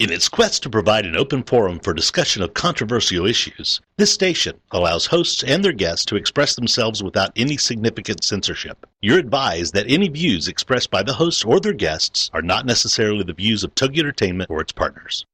In its quest to provide an open forum for discussion of controversial issues, this station allows hosts and their guests to express themselves without any significant censorship. You're advised that any views expressed by the hosts or their guests are not necessarily the views of Togi Entertainment or its partners.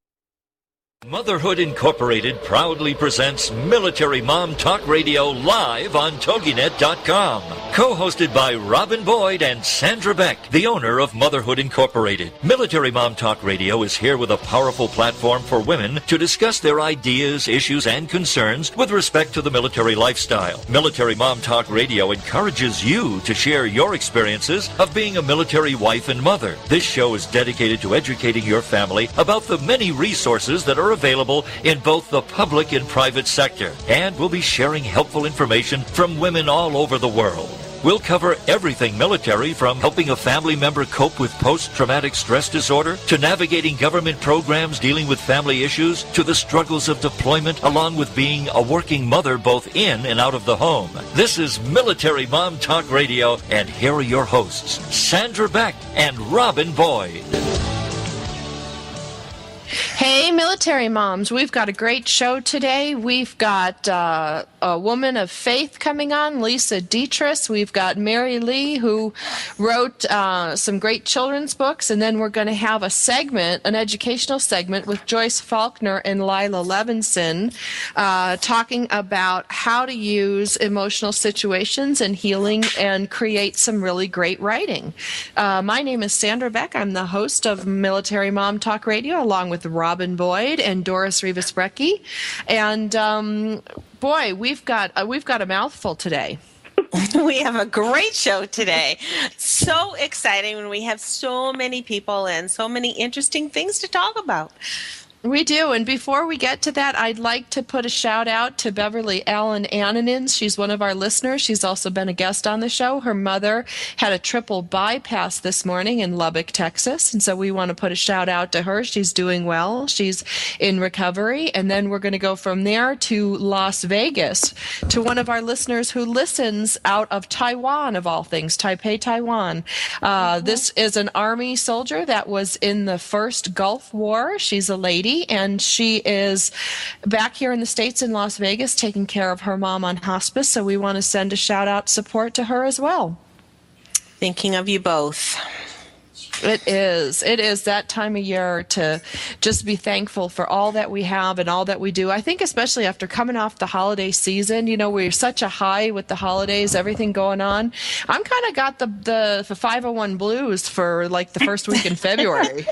Motherhood Incorporated proudly presents Military Mom Talk Radio live on TogiNet.com. Co-hosted by Robin Boyd and Sandra Beck, the owner of Motherhood Incorporated. Military Mom Talk Radio is here with a powerful platform for women to discuss their ideas, issues, and concerns with respect to the military lifestyle. Military Mom Talk Radio encourages you to share your experiences of being a military wife and mother. This show is dedicated to educating your family about the many resources that are available in both the public and private sector, and we'll be sharing helpful information from women all over the world. We'll cover everything military, from helping a family member cope with post-traumatic stress disorder, to navigating government programs dealing with family issues, to the struggles of deployment, along with being a working mother both in and out of the home. This is Military Mom Talk Radio, and here are your hosts, Sandra Beck and Robin Boyd. Hey, military moms, we've got a great show today. We've got a woman of faith coming on, Lisa Detres. We've got Mary Lee, who wrote some great children's books. And then we're going to have a segment, an educational segment, with Joyce Faulkner and Leila Levinson talking about how to use emotional situations and healing and create some really great writing. My name is Sandra Beck. I'm the host of Military Mom Talk Radio, along with Robin Boyd and Doris Rivas-Brecke. And boy, we've got a mouthful today. We have a great show today. So exciting when we have so many people and so many interesting things to talk about. We do, and before we get to that, I'd like to put a shout out to Beverly Allen Ananins. She's one of our listeners. She's also been a guest on the show. Her mother had a triple bypass this morning in Lubbock, Texas, and so we want to put a shout out to her. She's doing well. She's in recovery, and then we're going to go from there to Las Vegas to one of our listeners who listens out of Taiwan, of all things, Taipei, Taiwan. This is an Army soldier that was in the first Gulf War. She's a lady, and she is back here in the States in Las Vegas taking care of her mom on hospice, so we want to send a shout-out support to her as well. Thinking of you both. It is that time of year to just be thankful for all that we have and all that we do. I think especially after coming off the holiday season, you know, we're such a high with the holidays, everything going on. I'm kind of got the 501 blues for like the first week in February.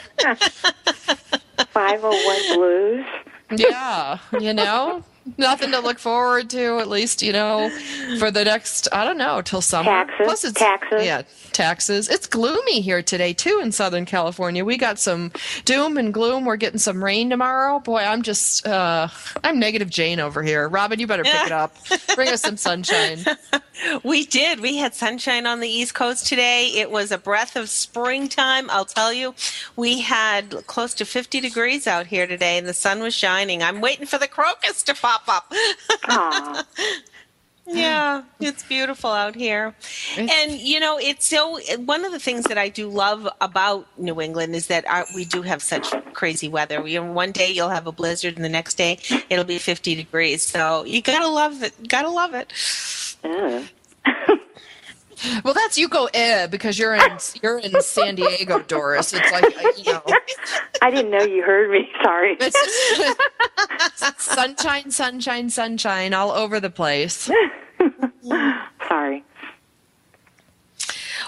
501 blues? Yeah, you know, nothing to look forward to, at least, you know, for the next, I don't know, till summer. Taxes. Plus it's, taxes. Yeah, taxes. It's gloomy here today, too, in Southern California. We got some doom and gloom. We're getting some rain tomorrow. Boy, I'm just, I'm negative Jane over here. Robin, you better pick it up. Bring us some sunshine. We did. We had sunshine on the East Coast today. It was a breath of springtime, I'll tell you. We had close to 50 degrees out here today, and the sun was shining. I'm waiting for the crocus to pop up. Aww. Yeah, it's beautiful out here. And, you know, it's so, one of the things that I do love about New England is that we do have such crazy weather. One day you'll have a blizzard, and the next day it'll be 50 degrees. So you gotta love it. Gotta love it. Well, that's you go because you're in San Diego, Doris. It's like, you know. I didn't know you heard me. Sorry. It's sunshine, sunshine, sunshine all over the place. Sorry.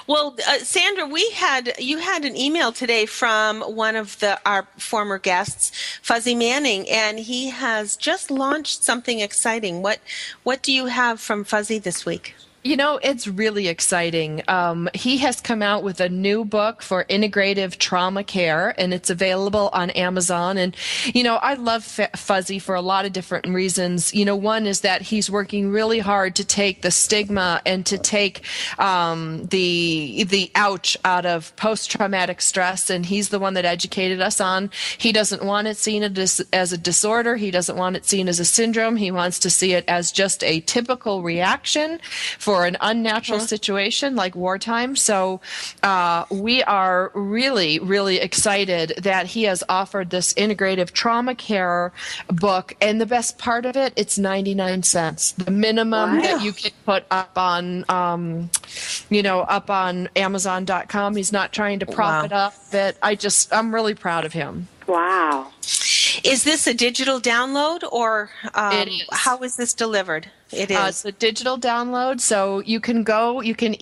Well, Sandra, you had an email today from one of our former guests, Fuzzy Manning, and he has just launched something exciting. What do you have from Fuzzy this week? You know, it's really exciting. He has come out with a new book for integrative trauma care, and it's available on Amazon. And, you know, I love Fuzzy for a lot of different reasons. You know, one is that he's working really hard to take the stigma and to take the ouch out of post-traumatic stress, and he's the one that educated us on. He doesn't want it seen as a disorder. He doesn't want it seen as a syndrome. He wants to see it as just a typical reaction for an unnatural situation like wartime. So we are really, really excited that he has offered this integrative trauma care book. And the best part of it, it's 99 cents. The minimum that you can put up on, up on Amazon.com. He's not trying to prop it up. But I'm really proud of him. Wow. Is this a digital download, or It is. how is this delivered? It is. It's a digital download, so you can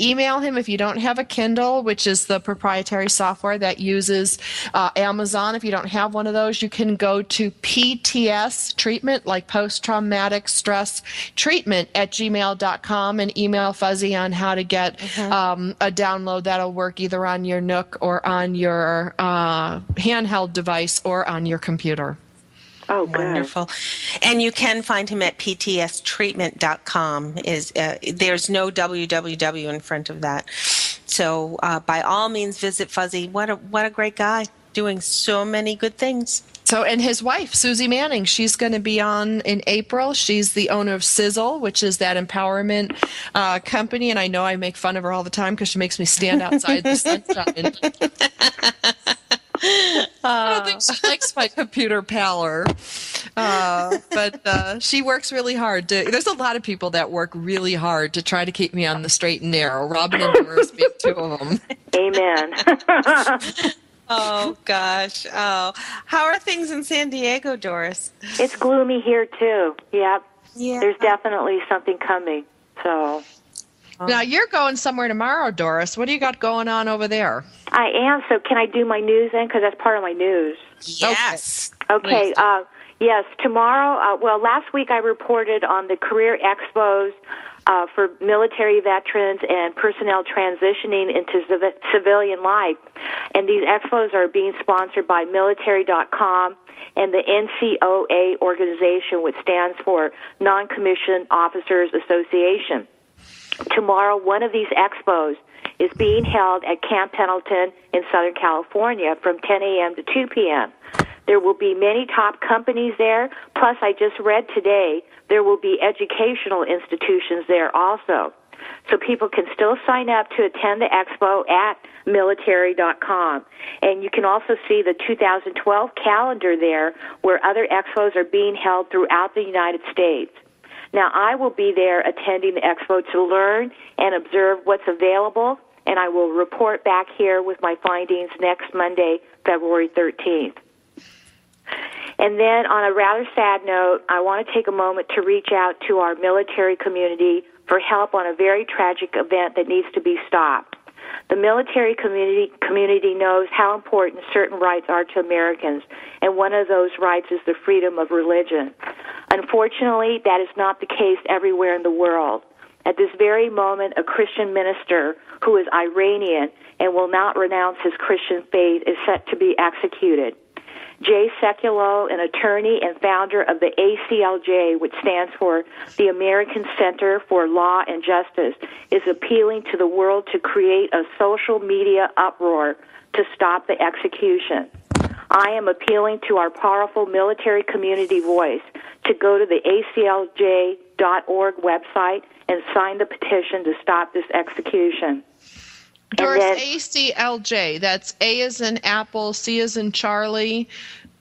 email him if you don't have a Kindle, which is the proprietary software that uses Amazon. If you don't have one of those, you can go to PTS treatment, like post-traumatic stress treatment at gmail.com, and email Fuzzy on how to get a download that'll work either on your Nook or on your handheld device or on your computer. Oh, good. Wonderful. And you can find him at ptstreatment.com. There's no www in front of that. So by all means, visit Fuzzy. What a great guy, doing so many good things. So, and his wife, Susie Manning, she's going to be on in April. She's the owner of Sizzle, which is that empowerment company. And I know I make fun of her all the time because she makes me stand outside the sunshine. I don't think she likes my computer pallor, but she works really hard. There's a lot of people that work really hard to try to keep me on the straight and narrow. Robin and Doris being two of them. Amen. Oh, gosh. Oh, how are things in San Diego, Doris? It's gloomy here, too. Yep. Yeah. There's definitely something coming. So. Now, you're going somewhere tomorrow, Doris. What do you got going on over there? I am. So can I do my news then? Because that's part of my news. Yes. Okay. Yes, tomorrow. Last week I reported on the career expos for military veterans and personnel transitioning into civilian life. And these expos are being sponsored by military.com and the NCOA organization, which stands for Non-Commissioned Officers Association. Tomorrow, one of these expos is being held at Camp Pendleton in Southern California from 10 a.m. to 2 p.m. There will be many top companies there. Plus, I just read today, there will be educational institutions there also. So people can still sign up to attend the expo at military.com. And you can also see the 2012 calendar there, where other expos are being held throughout the United States. Now, I will be there attending the expo to learn and observe what's available, and I will report back here with my findings next Monday, February 13th. And then on a rather sad note, I want to take a moment to reach out to our military community for help on a very tragic event that needs to be stopped. The military community knows how important certain rights are to Americans, and one of those rights is the freedom of religion. Unfortunately, that is not the case everywhere in the world. At this very moment, a Christian minister who is Iranian and will not renounce his Christian faith is set to be executed. Jay Sekulow, an attorney and founder of the ACLJ, which stands for the American Center for Law and Justice, is appealing to the world to create a social media uproar to stop the execution. I am appealing to our powerful military community voice to go to the aclj.org website and sign the petition to stop this execution. Doris, ACLJ, that's A as in Apple, C as in Charlie,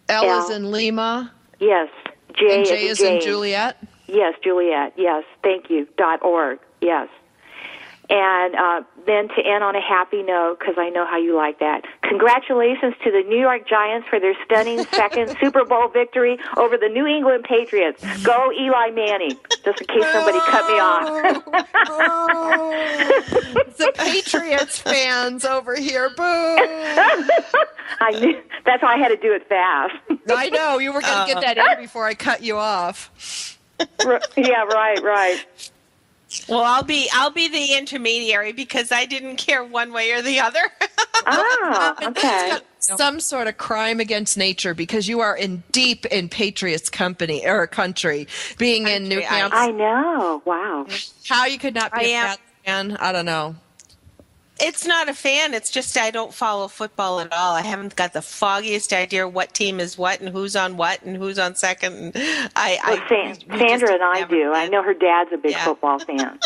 L as in Lima. Yes. J and J as in Juliet. Yes, Juliet. Yes, thank you. .org. Yes. And then to end on a happy note, because I know how you like that, congratulations to the New York Giants for their stunning second Super Bowl victory over the New England Patriots. Go Eli Manning, just in case somebody cut me off. The Patriots fans over here, boo! I knew, that's why I had to do it fast. I know, you were going to get that in before I cut you off. Yeah, right. Well, I'll be the intermediary because I didn't care one way or the other. Okay. Some sort of crime against nature because you are deep in Patriots country, being in New Hampshire. I know. Wow. How you could not be a Pats fan, I don't know. It's not a fan. It's just I don't follow football at all. I haven't got the foggiest idea what team is what and who's on what and who's on second. Sandra and I do. I know her dad's a big football fan.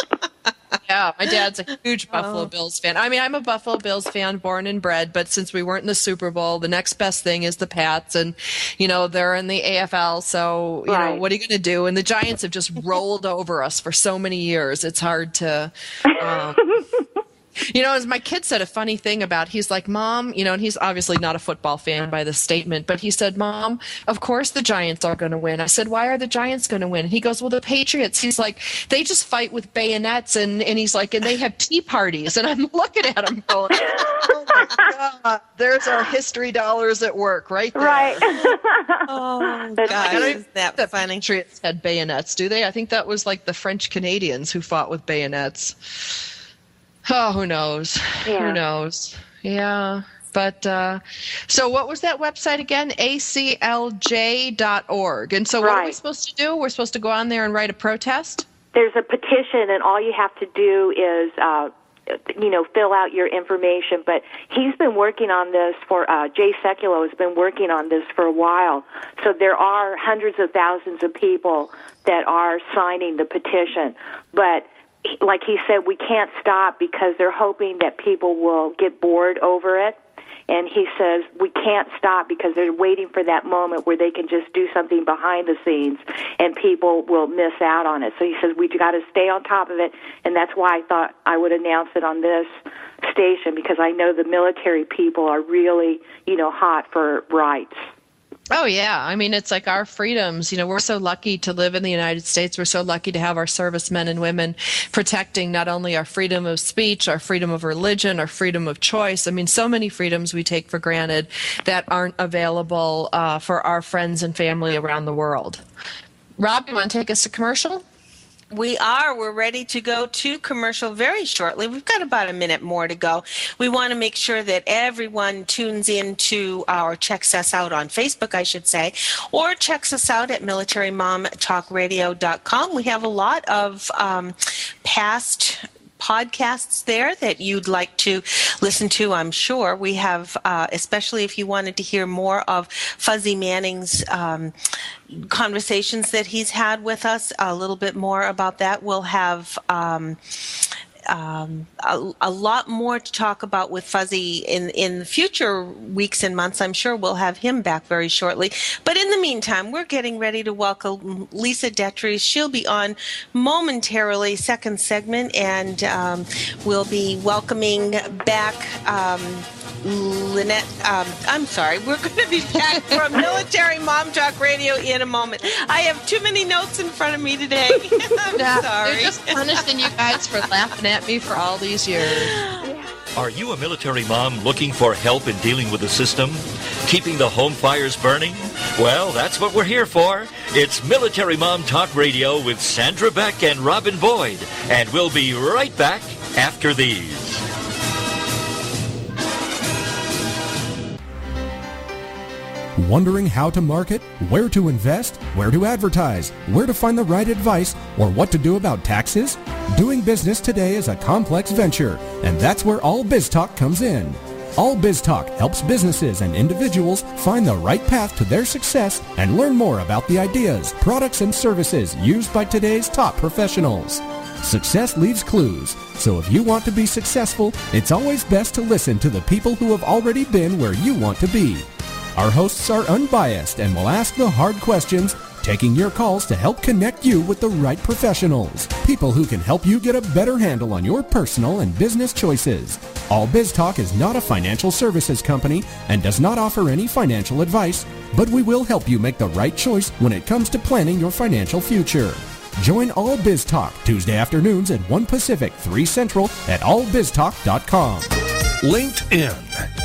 Yeah, my dad's a huge Buffalo Bills fan. I mean, I'm a Buffalo Bills fan, born and bred, but since we weren't in the Super Bowl, the next best thing is the Pats, and, they're in the AFL, so, what are you going to do? And the Giants have just rolled over us for so many years. It's hard to... as my kid said a funny thing about, he's like, Mom, and he's obviously not a football fan by this statement, but he said, Mom, of course the Giants are going to win. I said, why are the Giants going to win? And he goes, well, the Patriots. He's like, they just fight with bayonets, and he's like, and they have tea parties. And I'm looking at him going, oh my God, there's our history dollars at work right there. Right. Oh, God, isn't that funny? Patriots had bayonets, do they? I think that was like the French Canadians who fought with bayonets. Oh, who knows? Yeah. Who knows? Yeah. But so what was that website again? aclj.org. And so what are we supposed to do? We're supposed to go on there and write a protest? There's a petition, and all you have to do is, fill out your information. But he's been working on this for, Jay Sekulow has been working on this for a while. So there are hundreds of thousands of people that are signing the petition. But like he said, we can't stop because they're hoping that people will get bored over it. And he says we can't stop because they're waiting for that moment where they can just do something behind the scenes and people will miss out on it. So he says we've got to stay on top of it, and that's why I thought I would announce it on this station, because I know the military people are really, hot for rights. Oh, yeah. I mean, it's like our freedoms. We're so lucky to live in the United States. We're so lucky to have our servicemen and women protecting not only our freedom of speech, our freedom of religion, our freedom of choice. I mean, so many freedoms we take for granted that aren't available for our friends and family around the world. Rob, you want to take us to commercial? We are. We're ready to go to commercial very shortly. We've got about a minute more to go. We want to make sure that everyone tunes in to checks us out on Facebook, I should say, or checks us out at militarymomtalkradio.com. We have a lot of past podcasts there that you'd like to listen to, I'm sure. We have, especially if you wanted to hear more of Fuzzy Manning's conversations that he's had with us, a little bit more about that. We'll have a lot more to talk about with Fuzzy in future weeks and months. I'm sure we'll have him back very shortly. But in the meantime, we're getting ready to welcome Lisa Detres. She'll be on momentarily, second segment, and we'll be welcoming back Lynette. I'm sorry. We're going to be back from Military Mom Talk Radio in a moment. I have too many notes in front of me today. I'm sorry. They're just punishing you guys for laughing at me for all these years. Are you a military mom looking for help in dealing with the system? Keeping the home fires burning? Well, that's what we're here for. It's Military Mom Talk Radio with Sandra Beck and Robin Boyd. And we'll be right back after these. Wondering how to market, where to invest, where to advertise, where to find the right advice, or what to do about taxes? Doing business today is a complex venture, and that's where All Biz Talk comes in. All Biz Talk helps businesses and individuals find the right path to their success and learn more about the ideas, products, and services used by today's top professionals. Success leaves clues, so if you want to be successful, it's always best to listen to the people who have already been where you want to be. Our hosts are unbiased and will ask the hard questions, taking your calls to help connect you with the right professionals, people who can help you get a better handle on your personal and business choices. All Biz Talk is not a financial services company and does not offer any financial advice, but we will help you make the right choice when it comes to planning your financial future. Join All Biz Talk Tuesday afternoons at 1 Pacific, 3 Central at allbiztalk.com. LinkedIn.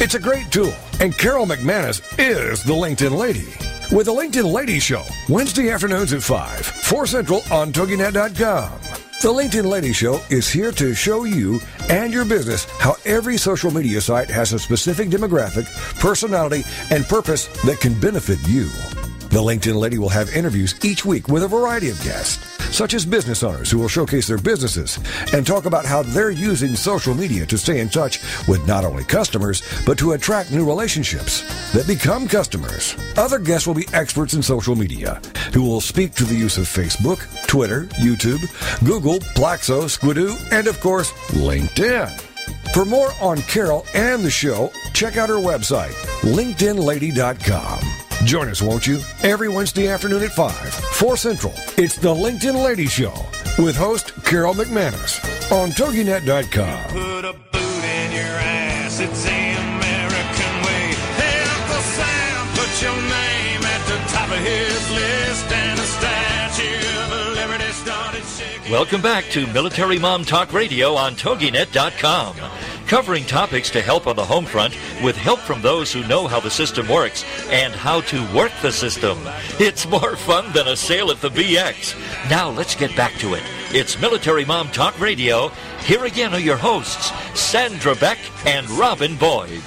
It's a great tool, and Carol McManus is the LinkedIn lady. With the LinkedIn Lady Show, Wednesday afternoons at 5, 4 Central on TogiNet.com. The LinkedIn Lady Show is here to show you and your business how every social media site has a specific demographic, personality, and purpose that can benefit you. The LinkedIn Lady will have interviews each week with a variety of guests, such as business owners who will showcase their businesses and talk about how they're using social media to stay in touch with not only customers, but to attract new relationships that become customers. Other guests will be experts in social media, who will speak to the use of Facebook, Twitter, YouTube, Google, Plaxo, Squidoo, and of course, LinkedIn. For more on Carol and the show, check out her website, LinkedInLady.com. Join us, won't you? Every Wednesday afternoon at 5, 4 Central. It's the LinkedIn Lady Show with host Carol McManus on TogiNet.com. Put a boot in your ass, it's the American way. Hey, Uncle Sam, put your name at the top of his list, and the Statue of Liberty started shaking. Welcome back to Military Mom Talk Radio on TogiNet.com. Covering topics to help on the home front with help from those who know how the system works and how to work the system. It's more fun than a sale at the BX. Now let's get back to it. It's Military Mom Talk Radio. Here again are your hosts, Sandra Beck and Robin Boyd.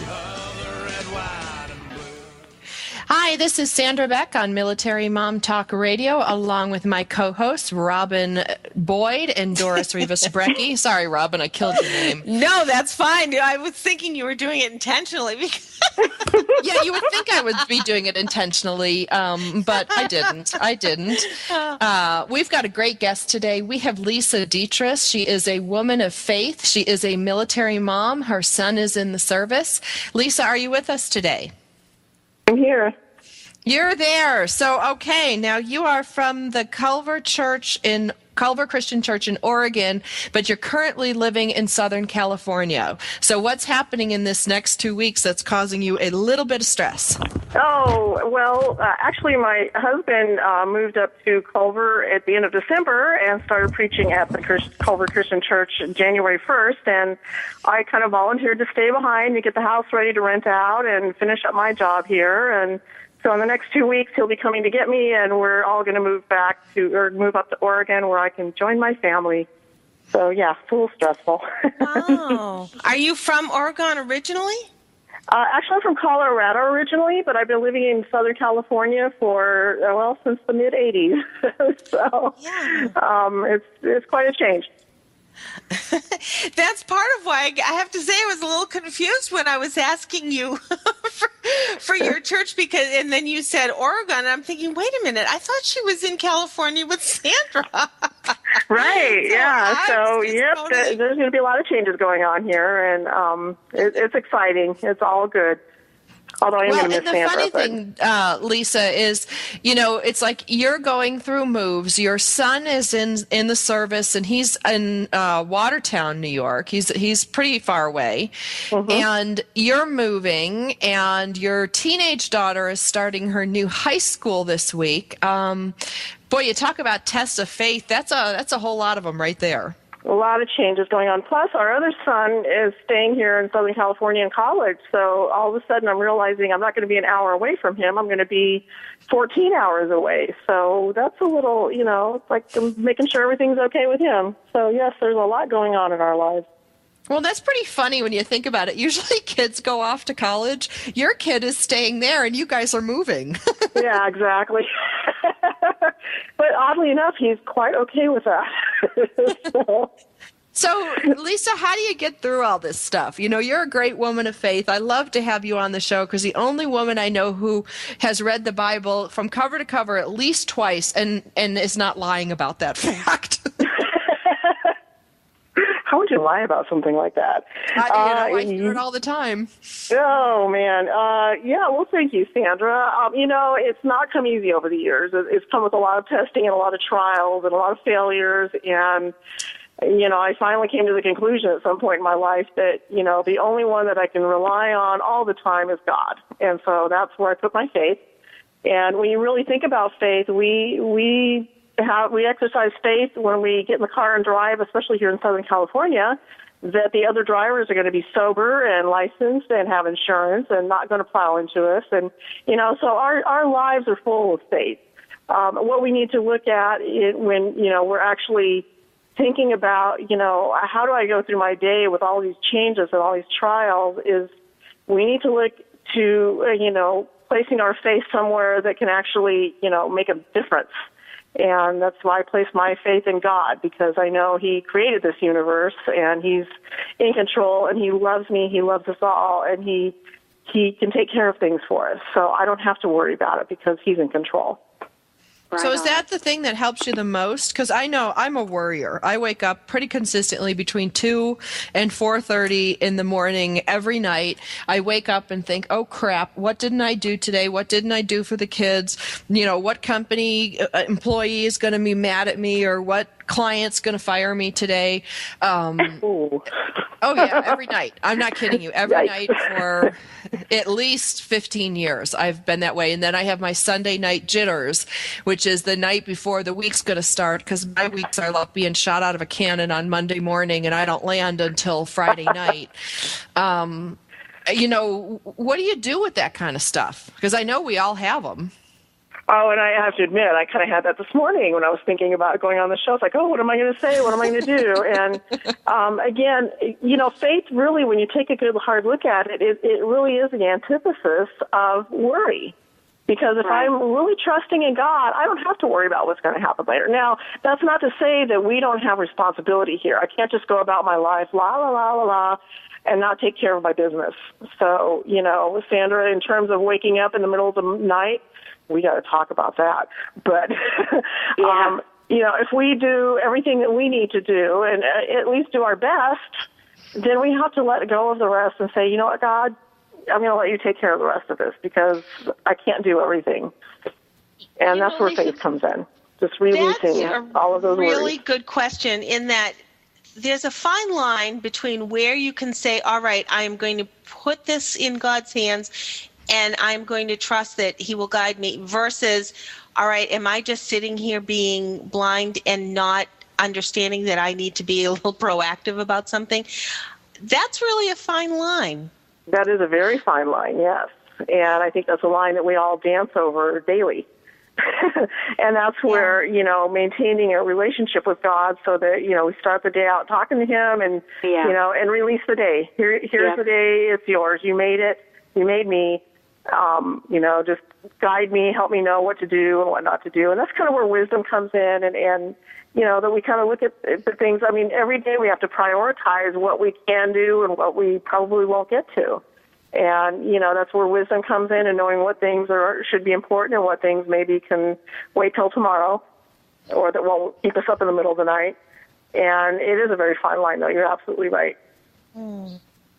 Hi, this is Sandra Beck on Military Mom Talk Radio, along with my co-hosts, Robin Boyd and Doris Rivas-Brecky. Sorry, Robin, I killed your name. No, that's fine. I was thinking you were doing it intentionally. Yeah, you would think I would be doing it intentionally, but I didn't. We've got a great guest today. We have Lisa Detres. She is a woman of faith. She is a military mom. Her son is in the service. Lisa, are you with us today? I'm here. You're there. So, okay, now you are from the Culver Christian Church in Oregon, but you're currently living in Southern California. So what's happening in this next 2 weeks that's causing you a little bit of stress? Oh, well, actually, my husband moved up to Culver at the end of December and started preaching at the Culver Christian Church January 1st, and I kind of volunteered to stay behind and get the house ready to rent out and finish up my job here. And so in the next 2 weeks, he'll be coming to get me, and we're all going to move up to Oregon where I can join my family. So, yeah, it's a little stressful. Wow. Are you from Oregon originally? Actually, I'm from Colorado originally, but I've been living in Southern California for, since the mid-'80s. So, yeah. It's quite a change. That's part of why I have to say I was a little confused when I was asking you for your church and then you said Oregon, and I'm thinking, wait a minute, I thought she was in California with Sandra. Right, yeah. So, there's going to be a lot of changes going on here, and it's exciting. It's all good. Although I am going to miss Sandra. The funny thing, Lisa, is, it's like you're going through moves. Your son is in the service, and he's in Watertown, New York. He's pretty far away. Mm-hmm. And you're moving, and your teenage daughter is starting her new high school this week. Boy, you talk about tests of faith. That's a whole lot of them right there. A lot of changes going on. Plus, our other son is staying here in Southern California in college. So all of a sudden, I'm realizing I'm not going to be an hour away from him. I'm going to be 14 hours away. So that's a little, it's like making sure everything's okay with him. So, yes, there's a lot going on in our lives. Well, that's pretty funny when you think about it. Usually kids go off to college. Your kid is staying there, and you guys are moving. Yeah, exactly. But oddly enough, he's quite okay with that. So, Lisa, how do you get through all this stuff? You're a great woman of faith. I love to have you on the show because the only woman I know who has read the Bible from cover to cover at least twice and is not lying about that fact. How would you lie about something like that? I hear it all the time. Oh, man. Well, thank you, Sandra. It's not come easy over the years. It's come with a lot of testing and a lot of trials and a lot of failures. And, I finally came to the conclusion at some point in my life that, the only one that I can rely on all the time is God. And so that's where I put my faith. And when you really think about faith, we exercise faith when we get in the car and drive, especially here in Southern California, that the other drivers are going to be sober and licensed and have insurance and not going to plow into us. And, so our lives are full of faith. What we need to look at when, we're actually thinking about, how do I go through my day with all these changes and all these trials is we need to look to, placing our faith somewhere that can actually, make a difference. And that's why I place my faith in God, because I know He created this universe, and He's in control, and He loves me, He loves us all, and He can take care of things for us. So I don't have to worry about it because He's in control. Right So is on. that the thing that helps you the most? Because I know I'm a worrier. I wake up pretty consistently between 2 and 4:30 in the morning every night. I wake up and think, oh, crap, what didn't I do today? What didn't I do for the kids? You know, what company employee is going to be mad at me, or what client's going to fire me today? Ooh. Oh, yeah, every night. I'm not kidding you. Every Yikes. night for at least 15 years, I've been that way. And then I have my Sunday night jitters, which is the night before the week's going to start, because my weeks are like being shot out of a cannon on Monday morning, and I don't land until Friday night. You know, what do you do with that kind of stuff? Because I know we all have them. Oh, and I have to admit, I kind of had that this morning when I was thinking about going on the show. It's like, oh, what am I going to say? What am I going to do? And again, you know, faith really, when you take a good hard look at it, it really is the antithesis of worry. Because if I'm really trusting in God, I don't have to worry about what's going to happen later. Now, that's not to say that we don't have responsibility here. I can't just go about my life, la, la, la, la, la, and not take care of my business. So, you know, Sandra, in terms of waking up in the middle of the night, we got to talk about that. But, you know, if we do everything that we need to do and at least do our best, then we have to let go of the rest and say, you know what, God, I'm going to let you take care of the rest of this because I can't do everything. And that's where faith comes in. Just releasing all of those really worries. good question, in that there's a fine line between where you can say, all right, I am going to put this in God's hands and I'm going to trust that he will guide me, versus, all right, am I just sitting here being blind and not understanding that I need to be a little proactive about something? That's really a fine line. That is a very fine line, yes. And I think that's a line that we all dance over daily. And that's where, you know, maintaining a relationship with God so that, you know, we start the day out talking to him and, you know, and release the day. Here's the day, it's yours. You made it. You made me. You know, just guide me, help me know what to do and what not to do. And that's kind of where wisdom comes in and you know, that we kind of look at the things. I mean, every day we have to prioritize what we can do and what we probably won't get to. And, you know, that's where wisdom comes in and knowing what things should be important and what things maybe can wait till tomorrow or that won't keep us up in the middle of the night. And it is a very fine line, though. You're absolutely right.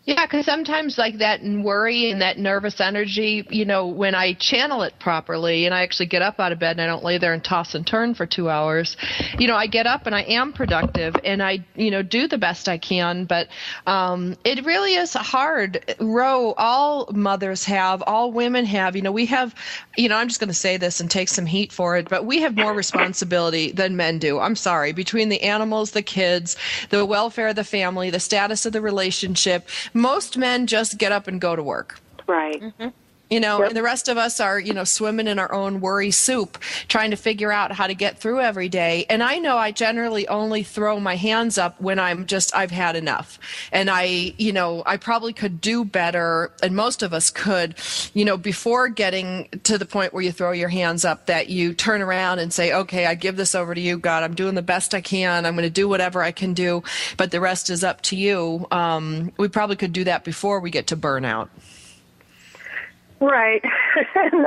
Yeah, because sometimes like that worry and that nervous energy, you know, when I channel it properly and I actually get up out of bed and I don't lay there and toss and turn for 2 hours, you know, I get up and I am productive and I, you know, do the best I can. But it really is a hard row all mothers have, all women have. You know, we have, you know, I'm just going to say this and take some heat for it, but we have more responsibility than men do. I'm sorry. Between the animals, the kids, the welfare of the family, the status of the relationship, most men just get up and go to work. Right. You know, and the rest of us are, you know, swimming in our own worry soup, trying to figure out how to get through every day. And I know I generally only throw my hands up when I've had enough. And I probably could do better, and most of us could, you know, before getting to the point where you throw your hands up, that you turn around and say, okay, I give this over to you, God. I'm doing the best I can. I'm going to do whatever I can do, but the rest is up to you. We probably could do that before we get to burnout. Right. And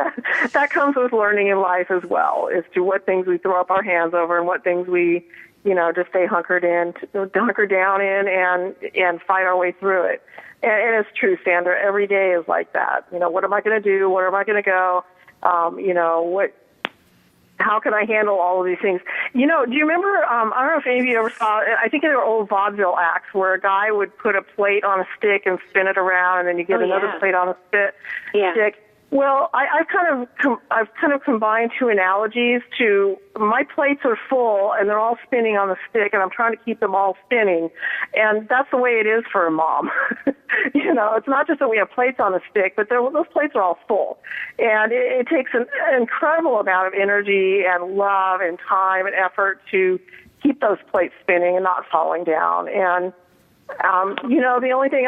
that comes with learning in life as well, as to what things we throw up our hands over and what things we, you know, just stay hunker down in and fight our way through it. And it's true, Sandra, every day is like that. You know, what am I going to do? Where am I going to go? You know, how can I handle all of these things? You know, do you remember, I don't know if any of you ever saw, I think there were old vaudeville acts where a guy would put a plate on a stick and spin it around, and then you get another plate on a stick. Well, I've kind of combined two analogies to my plates are full and they're all spinning on the stick, and I'm trying to keep them all spinning. And that's the way it is for a mom. You know, it's not just that we have plates on the stick, but those plates are all full. And it takes an incredible amount of energy and love and time and effort to keep those plates spinning and not falling down. And, you know, the only thing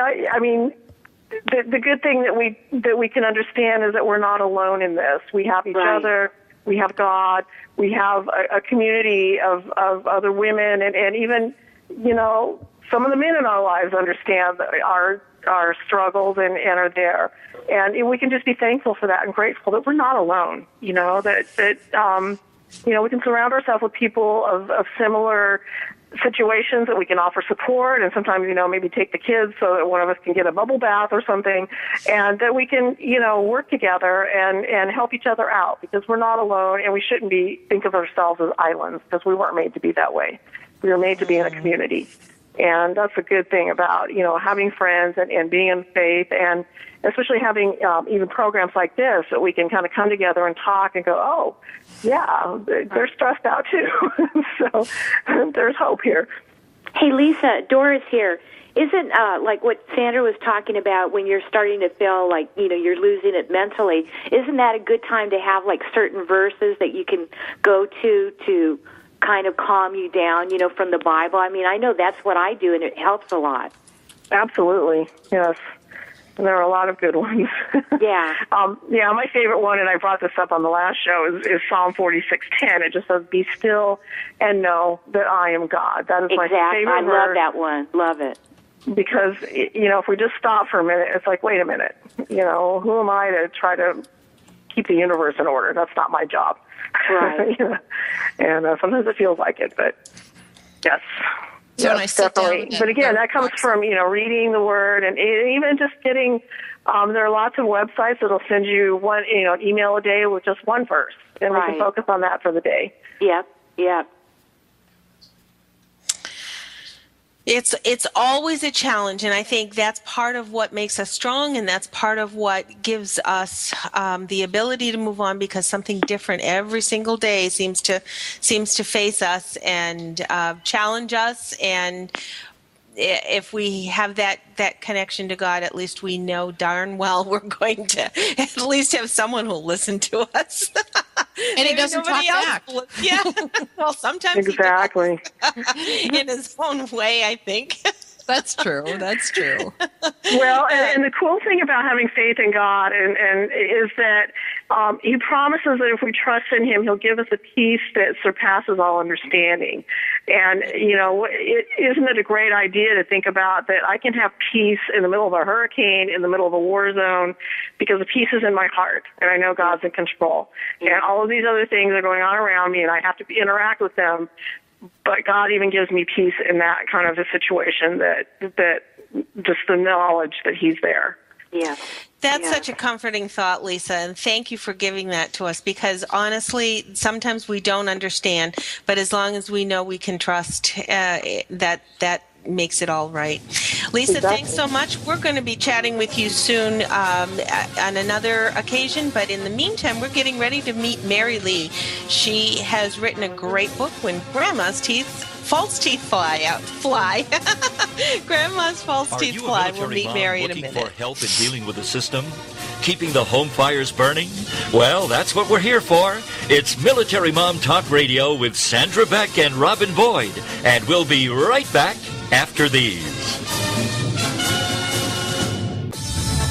the good thing that we can understand is that we're not alone in this. We have each other, we have God, we have a community of other women, and even, you know, some of the men in our lives understand our struggles and are there. And we can just be thankful for that and grateful that we're not alone, you know, that we can surround ourselves with people of similar situations that we can offer support, and sometimes, maybe take the kids so that one of us can get a bubble bath or something, and that we can, work together and help each other out, because we're not alone, and we shouldn't think of ourselves as islands, because we weren't made to be that way. We were made to be in a community. And that's a good thing about, having friends and being in faith, and especially having even programs like this that we can kind of come together and talk and go, oh, yeah, they're stressed out too. So there's hope here. Hey, Lisa, Doris here. Isn't like what Sandra was talking about, when you're starting to feel like, you're losing it mentally, isn't that a good time to have like certain verses that you can go to kind of calm you down, from the Bible? I mean, I know that's what I do, and it helps a lot. Absolutely, yes. And there are a lot of good ones. Yeah. My favorite one, and I brought this up on the last show, is Psalm 46:10. It just says, "Be still and know that I am God." That is my favorite I love verse. that one. Love it. Because, if we just stop for a minute, it's like, wait a minute. Who am I to try to keep the universe in order? That's not my job. Right. And sometimes it feels like it, but yes. So when I sit definitely. down, but again, that comes from, reading the Word, and even just getting, there are lots of websites that'll send you one, an email a day with just one verse, and we can focus on that for the day. Yep. It's always a challenge, and I think that's part of what makes us strong, and that's part of what gives us the ability to move on, because something different every single day seems to face us and challenge us. And if we have that connection to God, at least we know darn well we're going to at least have someone who'll listen to us. And he doesn't talk back. Yeah. Well, sometimes exactly. He does, in his own way, I think. That's true. Well, and the cool thing about having faith in God and is that He promises that if we trust in Him, He'll give us a peace that surpasses all understanding. And, isn't it a great idea to think about that I can have peace in the middle of a hurricane, in the middle of a war zone, because the peace is in my heart, and I know God's in control. And all of these other things are going on around me, and I have to interact with them. But God even gives me peace in that kind of a situation, that just the knowledge that He's there. Yeah. That's such a comforting thought, Lisa, and thank you for giving that to us, because honestly, sometimes we don't understand, but as long as we know we can trust, that makes it all right. Lisa, thanks so much. We're going to be chatting with you soon on another occasion, but in the meantime, we're getting ready to meet Mary Lee. She has written a great book, When Grandma's False Teeth Fly. Grandma's false teeth fly. We'll meet Mary in a minute. Looking for help in dealing with the system? Keeping the home fires burning? Well, that's what we're here for. It's Military Mom Talk Radio with Sandra Beck and Robin Boyd. And we'll be right back after these.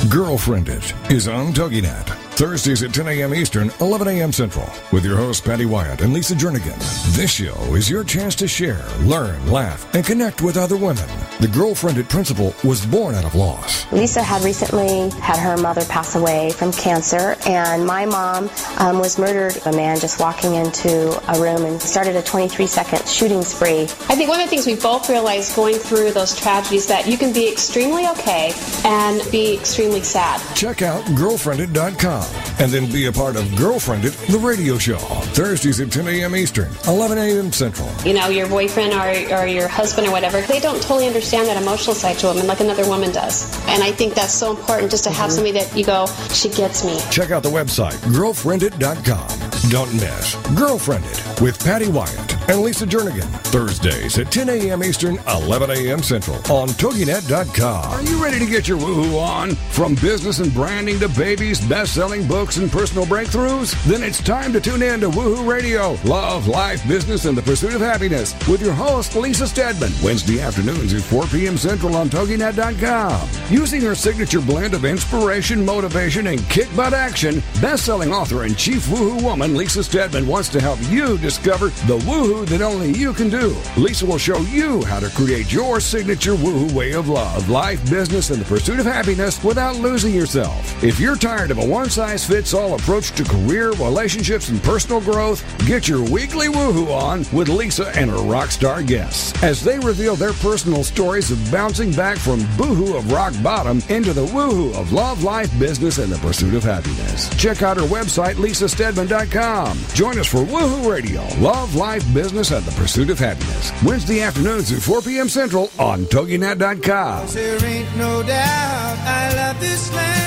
Girlfriended is on TogiNet. Thursdays at 10 a.m. Eastern, 11 a.m. Central, with your hosts Patty Wyatt and Lisa Jernigan. This show is your chance to share, learn, laugh, and connect with other women. The Girlfriended principle was born out of loss. Lisa had recently had her mother pass away from cancer, and my mom was murdered. A man just walking into a room and started a 23-second shooting spree. I think one of the things we both realized going through those tragedies, that you can be extremely okay and be extremely sad. Check out girlfriended.com and then be a part of Girlfriended, the radio show. Thursdays at 10 a.m. Eastern, 11 a.m. Central. Your boyfriend or your husband or whatever, they don't totally understand that emotional side to a woman like another woman does. And I think that's so important, just to have somebody that you go, she gets me. Check out the website, girlfriended.com. Don't miss Girlfriended with Patty Wyatt and Lisa Jernigan. Thursdays at 10 a.m. Eastern, 11 a.m. Central on TogiNet.com. Are you ready to get your woohoo on? From business and branding to babies, best-selling books, and personal breakthroughs? Then it's time to tune in to Woohoo Radio, Love, Life, Business, and the Pursuit of Happiness with your host, Lisa Stedman. Wednesday afternoons at 4 p.m. Central on TogiNet.com. Using her signature blend of inspiration, motivation, and kick-butt action, best-selling author and chief woohoo woman Lisa Stedman wants to help you discover the woohoo woohoo that only you can do. Lisa will show you how to create your signature woohoo way of love, life, business, and the pursuit of happiness without losing yourself. If you're tired of a one-size-fits-all approach to career, relationships, and personal growth, get your weekly woohoo on with Lisa and her rock star guests as they reveal their personal stories of bouncing back from boohoo of rock bottom into the woohoo of love, life, business, and the pursuit of happiness. Check out her website, lisastedman.com. Join us for Woohoo Radio, Love, Life, Business, and the Pursuit of Happiness. Wednesday afternoons at 4 p.m. Central on TogiNet.com. There ain't no doubt I love this land.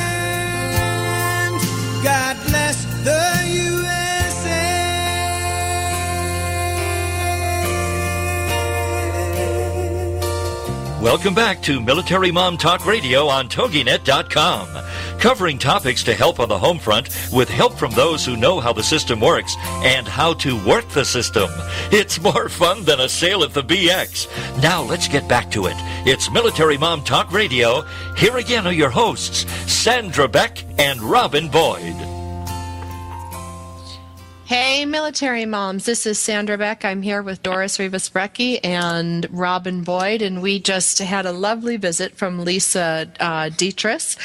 God bless the USA. Welcome back to Military Mom Talk Radio on TogiNet.com, covering topics to help on the home front with help from those who know how the system works and how to work the system. It's more fun than a sale at the BX. Now let's get back to it. It's Military Mom Talk Radio. Here again are your hosts, Sandra Beck and Robin Boyd. Hey, military moms. This is Sandra Beck. I'm here with Doris Rivas-Brecke and Robin Boyd, and we just had a lovely visit from Lisa Detres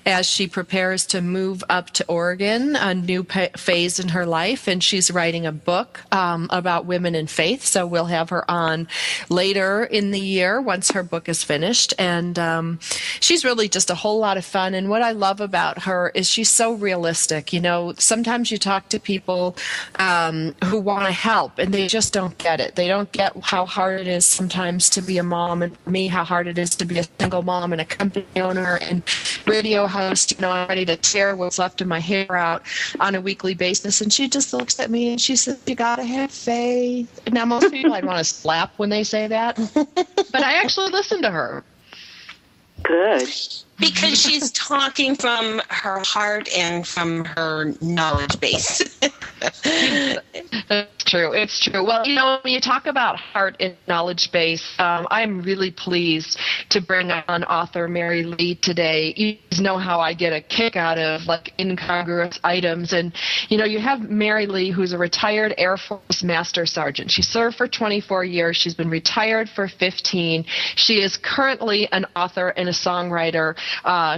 as she prepares to move up to Oregon, a new phase in her life, and she's writing a book about women in faith, so we'll have her on later in the year once her book is finished, and she's really just a whole lot of fun, and what I love about her is she's so realistic. You know, sometimes you talk to people who want to help, and they just don't get it. They don't get how hard it is sometimes to be a mom, and for me, how hard it is to be a single mom and a company owner and radio host. You know, I'm ready to tear what's left of my hair out on a weekly basis. And she just looks at me and she says, "You got to have faith." Now, most people I'd want to slap when they say that, but I actually listen to her. Good. Because she's talking from her heart and from her knowledge base. It's true. It's true. Well, you know, when you talk about heart and knowledge base, I'm really pleased to bring on author Mary Lee today. You know how I get a kick out of, like, incongruous items. And, you know, you have Mary Lee, who's a retired Air Force Master Sergeant. She served for 24 years. She's been retired for 15. She is currently an author and a songwriter.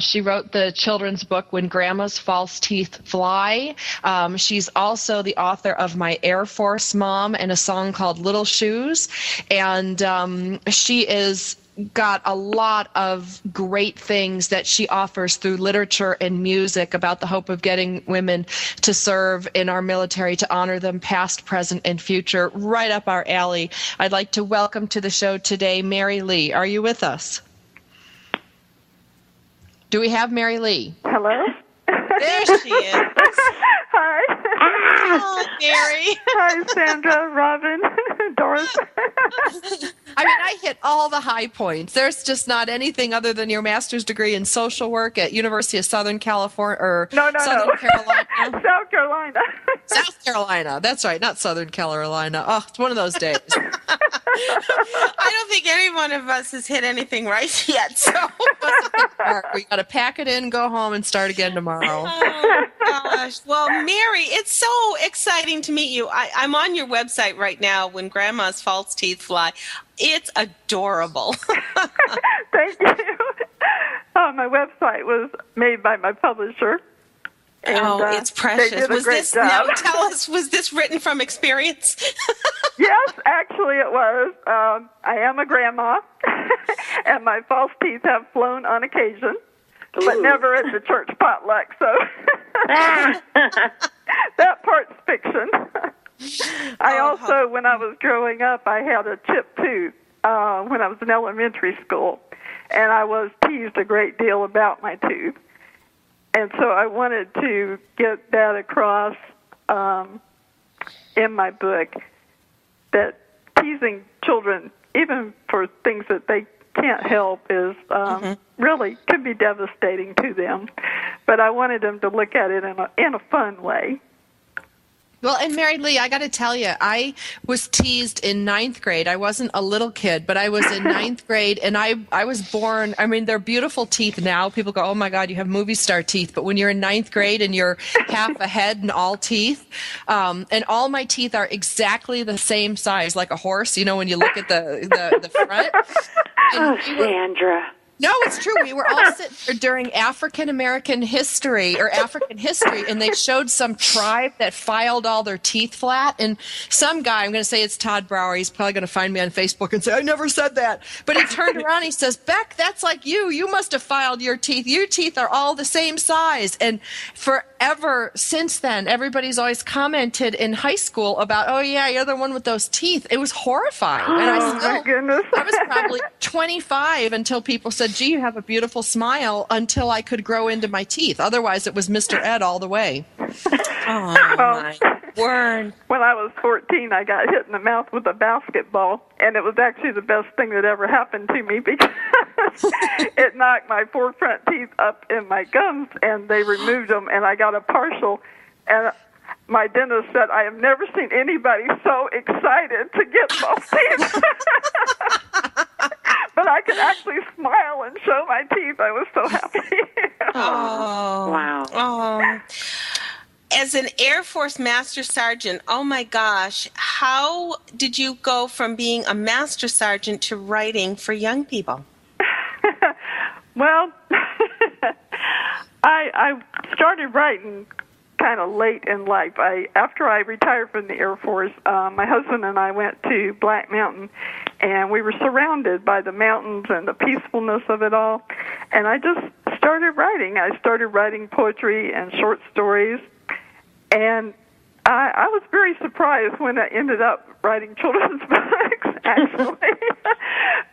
She wrote the children's book When Grandma's False Teeth Fly. She's also the author of My Air Force Mom and a song called Little Shoes. And she is got a lot of great things that she offers through literature and music about the hope of getting women to serve in our military, to honor them past, present, and future. Right up our alley. I'd like to welcome to the show today Mary Lee. Are you with us? Do we have Mary Lee? Hello? There she is. Hi. Oh, Mary. Hi, Sandra, Robin, Doris. I mean, I hit all the high points. There's just not anything other than your master's degree in social work at University of Southern California or Southern Carolina. South Carolina. South Carolina. That's right, not Southern Carolina. Oh, it's one of those days. I don't think any one of us has hit anything right yet. So we got to pack it in, go home, and start again tomorrow. Oh, gosh. Well, Mary, it's so exciting to meet you. I'm on your website right now, When Grandma's False Teeth Fly. It's adorable. Thank you. My website was made by my publisher. And, it's precious. They did a great job. Now tell us, was this written from experience? Yes, actually it was. I am a grandma, and my false teeth have flown on occasion, but never at the church potluck, so that part's fiction. I also, when I was growing up, I had a chipped tooth when I was in elementary school, and I was teased a great deal about my tooth. And so I wanted to get that across in my book, that teasing children, even for things that they can't help, is really could be devastating to them. But I wanted them to look at it in a fun way. Well, and Mary Lee, I got to tell you, I was teased in 9th grade. I wasn't a little kid, but I was in 9th grade, and I was born, I mean, they're beautiful teeth now. People go, oh, my God, you have movie star teeth. But when you're in 9th grade and you're half a head and all teeth, and all my teeth are exactly the same size, like a horse, you know, when you look at the front. Oh, Sandra. No, it's true. We were all sitting there during African history, and they showed some tribe that filed all their teeth flat. And some guy, I'm going to say it's Todd Brower, he's probably going to find me on Facebook and say, I never said that. But he turned around and he says, Beck, that's like you. You must have filed your teeth. Your teeth are all the same size. And forever since then, everybody's always commented in high school about, oh, yeah, you're the one with those teeth. It was horrifying. And my goodness. I was probably 25 until people said, gee, you have a beautiful smile, until I could grow into my teeth. Otherwise, it was Mr. Ed all the way. Oh, my word. When I was 14, I got hit in the mouth with a basketball, and it was actually the best thing that ever happened to me because it knocked my 4 front teeth up in my gums, and they removed them, and I got a partial. And my dentist said, I have never seen anybody so excited to get both teeth. But I could actually smile and show my teeth. I was so happy. Oh, wow. Oh. As an Air Force Master Sergeant, oh my gosh, how did you go from being a Master Sergeant to writing for young people? Well, I started writing kind of late in life. After I retired from the Air Force, my husband and I went to Black Mountain, and we were surrounded by the mountains and the peacefulness of it all. And I just started writing. I started writing poetry and short stories, and I was very surprised when I ended up writing children's books, actually.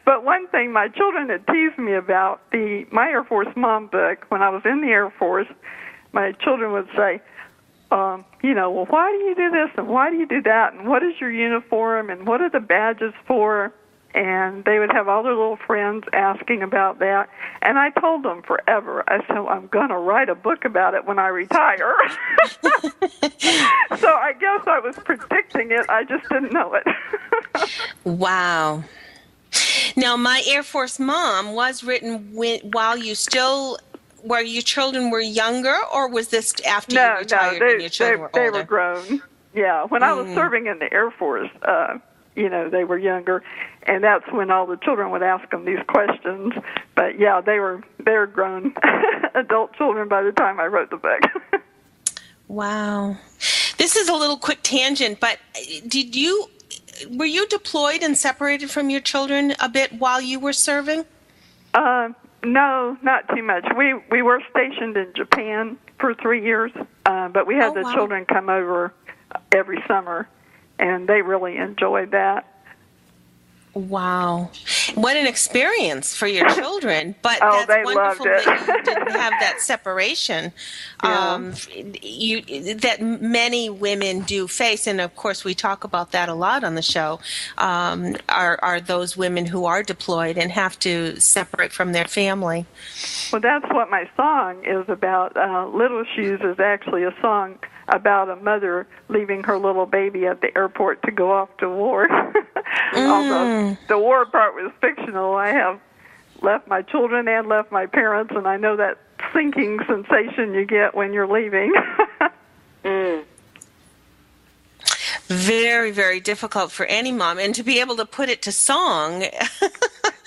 But one thing my children had teased me about, my Air Force Mom book, when I was in the Air Force, my children would say, well, why do you do this and why do you do that and what is your uniform and what are the badges for? And they would have all their little friends asking about that. And I told them forever, I said, I'm going to write a book about it when I retire. So I guess I was predicting it. I just didn't know it. Wow. Now, My Air Force Mom was written while you still... Were your children were younger, or was this after you retired and your children were older? They were grown. Yeah, when I was serving in the Air Force, they were younger, and that's when all the children would ask them these questions. But yeah, they were grown adult children by the time I wrote the book. Wow, this is a little quick tangent, but were you deployed and separated from your children a bit while you were serving? No, not too much. We were stationed in Japan for 3 years, but we had the children come over every summer, and they really enjoyed that. Wow. What an experience for your children. But that's they loved wonderful it. that you didn't have that separation that many women do face. And, of course, we talk about that a lot on the show, are those women who are deployed and have to separate from their family. Well, that's what my song is about. Little Shoes is actually a song about a mother leaving her little baby at the airport to go off to war. Although the war part was fictional, I have left my children and left my parents, and I know that sinking sensation you get when you're leaving. Very, very difficult for any mom, and to be able to put it to song.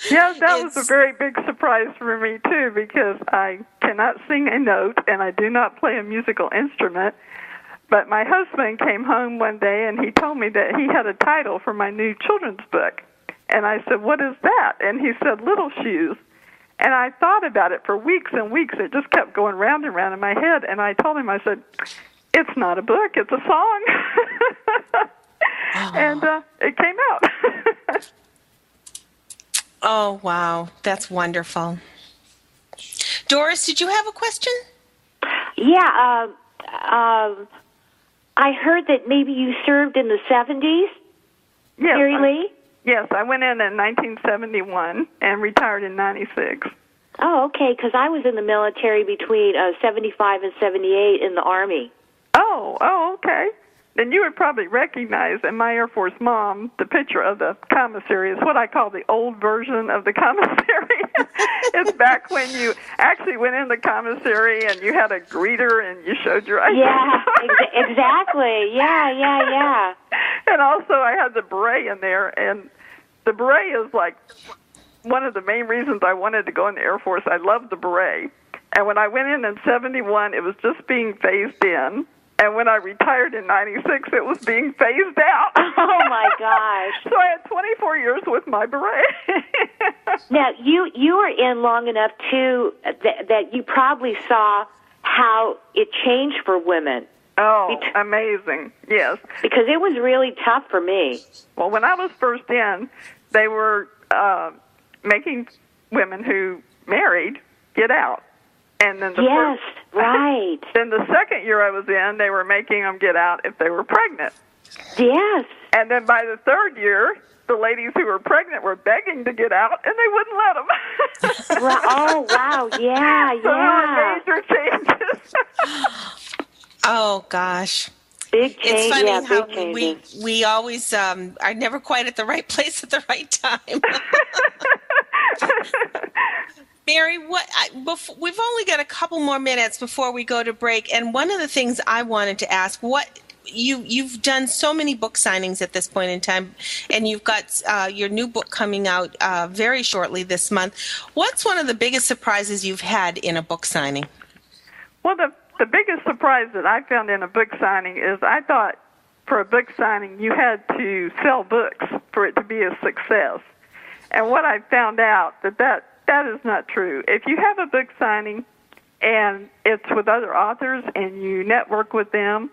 Yeah, that was a very big surprise for me, too, because I cannot sing a note, and I do not play a musical instrument. But my husband came home one day, and he told me that he had a title for my new children's book. And I said, what is that? And he said, Little Shoes. And I thought about it for weeks and weeks. It just kept going round and round in my head. And I told him, I said, it's not a book, it's a song. And it came out. Oh, wow. That's wonderful. Doris, did you have a question? Yeah, I heard that maybe you served in the 70s, Mary Lee? Yes, I went in 1971 and retired in 96. Oh, okay, because I was in the military between 75 and 78 in the Army. Oh, okay. then you would probably recognize in my Air Force mom the picture of the commissary. It's what I call the old version of the commissary. It's back when you actually went in the commissary and you had a greeter and you showed your ID. Yeah, exactly. Yeah. And also I had the beret in there, and the beret is like one of the main reasons I wanted to go in the Air Force. I loved the beret. And when I went in 71, it was just being phased in. And when I retired in 96, it was being phased out. Oh, my gosh. So I had 24 years with my beret. Now, you were in long enough, too, that you probably saw how it changed for women. Oh, amazing. Yes. Because it was really tough for me. Well, when I was first in, they were making women who married get out. And then right. Then the second year I was in, they were making them get out if they were pregnant. Yes. And then by the third year, the ladies who were pregnant were begging to get out, and they wouldn't let them. Oh, wow. Yeah. So there were major changes. Oh, gosh. Big change. It's funny how we always are never quite at the right place at the right time. Mary, we've only got a couple more minutes before we go to break, and one of the things I wanted to ask, you've done so many book signings at this point in time, and you've got your new book coming out very shortly this month. What's one of the biggest surprises you've had in a book signing? Well, the biggest surprise that I found in a book signing is I thought for a book signing you had to sell books for it to be a success. And what I found out that is not true. If you have a book signing and it's with other authors and you network with them,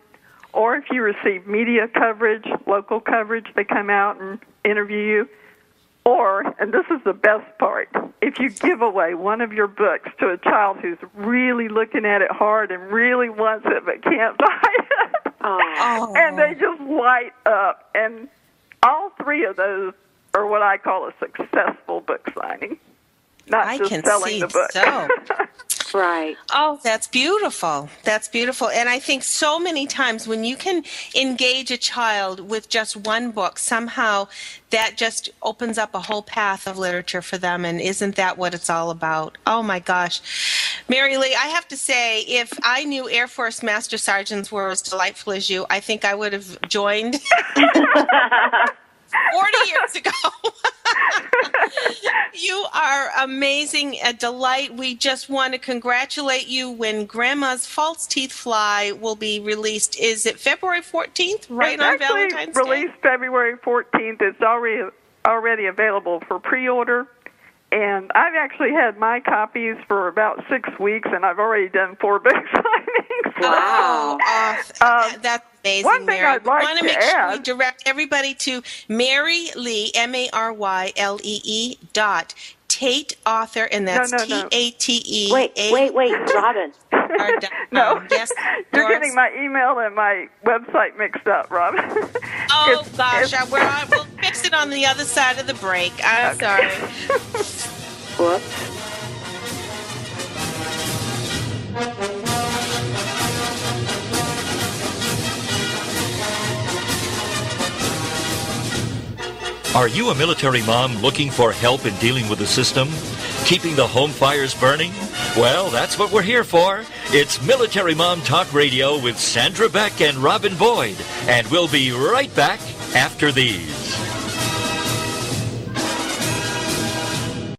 or if you receive media coverage, local coverage, they come out and interview you, or, and this is the best part, if you give away one of your books to a child who's really looking at it hard and really wants it but can't buy it, and they just light up. And all three of those are what I call a successful book signing. Not just selling the book. So. Right. Oh, that's beautiful. That's beautiful. And I think so many times when you can engage a child with just one book, somehow that just opens up a whole path of literature for them. And isn't that what it's all about? Oh, my gosh. Mary Lee, I have to say, if I knew Air Force Master Sergeants were as delightful as you, I think I would have joined 40 years ago. You are amazing, a delight. We just want to congratulate you when Grandma's False Teeth Fly will be released. Is it February 14th, right on Valentine's Day? It's released February 14th. It's already available for pre-order. And I've actually had my copies for about 6 weeks, and I've already done 4 book signings. Wow. That's amazing, one thing Mary. I'd like I want to make add, sure we direct everybody to Mary Lee, MARYLEE, Tate Author, and that's TATE. Wait, Robin. No, yes, you're getting my email and my website mixed up, Robin. Oh, gosh, we'll fix it on the other side of the break. I'm sorry. Whoops. Are you a military mom looking for help in dealing with the system? Keeping the home fires burning? Well, that's what we're here for. It's Military Mom Talk Radio with Sandra Beck and Robin Boyd. And we'll be right back after these.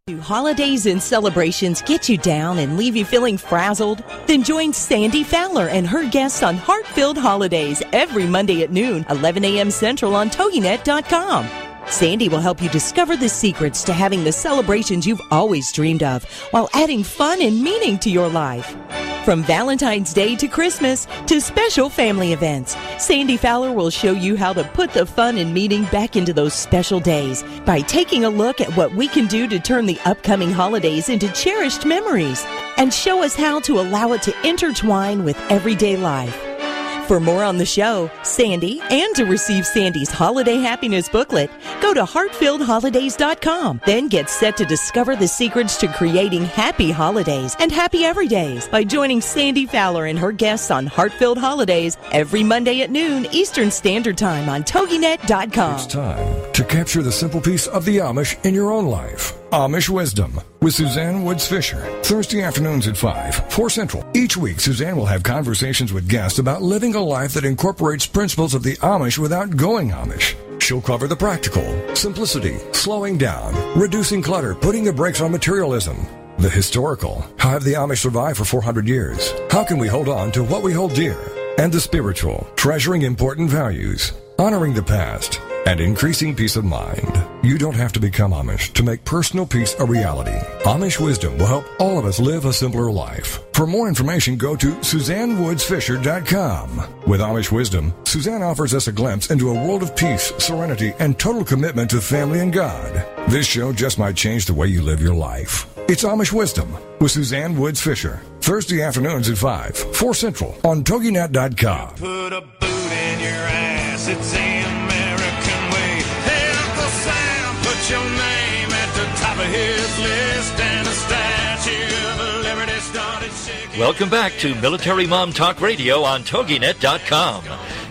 Do holidays and celebrations get you down and leave you feeling frazzled? Then join Sandy Fowler and her guests on Heart-Filled Holidays every Monday at noon, 11 a.m. Central on TogiNet.com. Sandy will help you discover the secrets to having the celebrations you've always dreamed of while adding fun and meaning to your life. From Valentine's Day to Christmas to special family events, Sandy Fowler will show you how to put the fun and meaning back into those special days by taking a look at what we can do to turn the upcoming holidays into cherished memories and show us how to allow it to intertwine with everyday life. For more on the show, Sandy, and to receive Sandy's Holiday Happiness booklet, go to heartfilledholidays.com. Then get set to discover the secrets to creating happy holidays and happy everydays by joining Sandy Fowler and her guests on Heartfilled Holidays every Monday at noon Eastern Standard Time on TogiNet.com. It's time to capture the simple piece of the Amish in your own life. Amish Wisdom with Suzanne Woods Fisher. Thursday afternoons at 5, 4 Central. Each week, Suzanne will have conversations with guests about living a life that incorporates principles of the Amish without going Amish. She'll cover the practical, simplicity, slowing down, reducing clutter, putting the brakes on materialism. The historical, how have the Amish survived for 400 years? How can we hold on to what we hold dear? And the spiritual, treasuring important values, honoring the past, and increasing peace of mind. You don't have to become Amish to make personal peace a reality. Amish Wisdom will help all of us live a simpler life. For more information, go to SuzanneWoodsFisher.com. With Amish Wisdom, Suzanne offers us a glimpse into a world of peace, serenity, and total commitment to family and God. This show just might change the way you live your life. It's Amish Wisdom with Suzanne Woods Fisher. Thursday afternoons at 5, 4 Central on TogiNet.com. Put a boot in your ass, it's the American way. Hey, Uncle Sam, put your name at the top of his list, and a statue of liberty started shaking. Welcome back to Military Mom Talk Radio on TogiNet.com.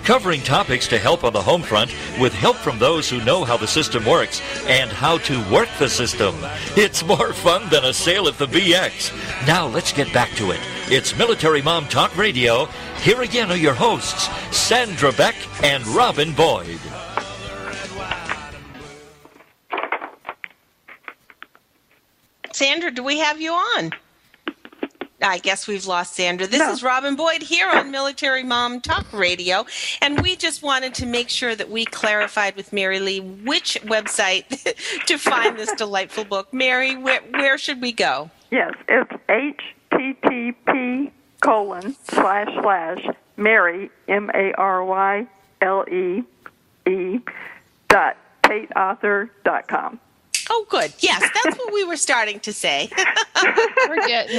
Covering topics to help on the home front with help from those who know how the system works and how to work the system. It's more fun than a sale at the BX. Now let's get back to it. It's Military Mom Talk Radio. Here again are your hosts, Sandra Beck and Robin Boyd. Sandra, do we have you on? I guess we've lost Sandra. This is Robin Boyd here on Military Mom Talk Radio, and we just wanted to make sure that we clarified with Mary Lee which website to find this delightful book. Mary, where should we go? Yes, it's http://Mary, MARYLEE.tateauthor.com. Oh, good. Yes, that's what we were starting to say. We're getting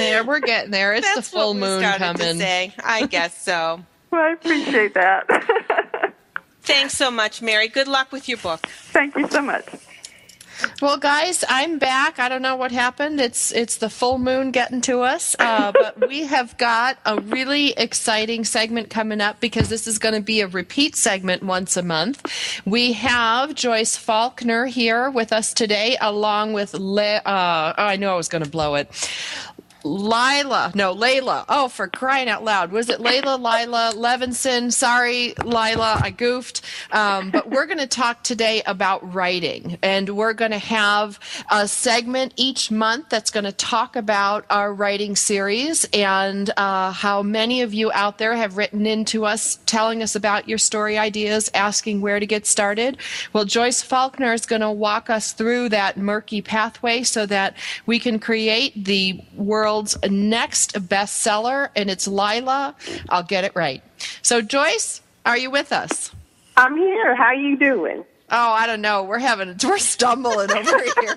there. It's that's the full moon coming. To say. I guess so. Well, I appreciate that. Thanks so much, Mary. Good luck with your book. Thank you so much. Well, guys, I'm back. I don't know what happened. It's the full moon getting to us, but we have got a really exciting segment coming up because this is going to be a repeat segment once a month. We have Joyce Faulkner here with us today, along with I knew I was going to blow it. Leila. Oh, for crying out loud. Was it Leila Levinson? Sorry, Leila, I goofed. But we're going to talk today about writing, and we're going to have a segment each month that's going to talk about our writing series and how many of you out there have written into us telling us about your story ideas, asking where to get started. Well, Joyce Faulkner is going to walk us through that murky pathway so that we can create the world's next bestseller, and it's Leila. I'll get it right. So, Joyce, are you with us? I'm here. How you doing? Oh, I don't know. We're stumbling over here.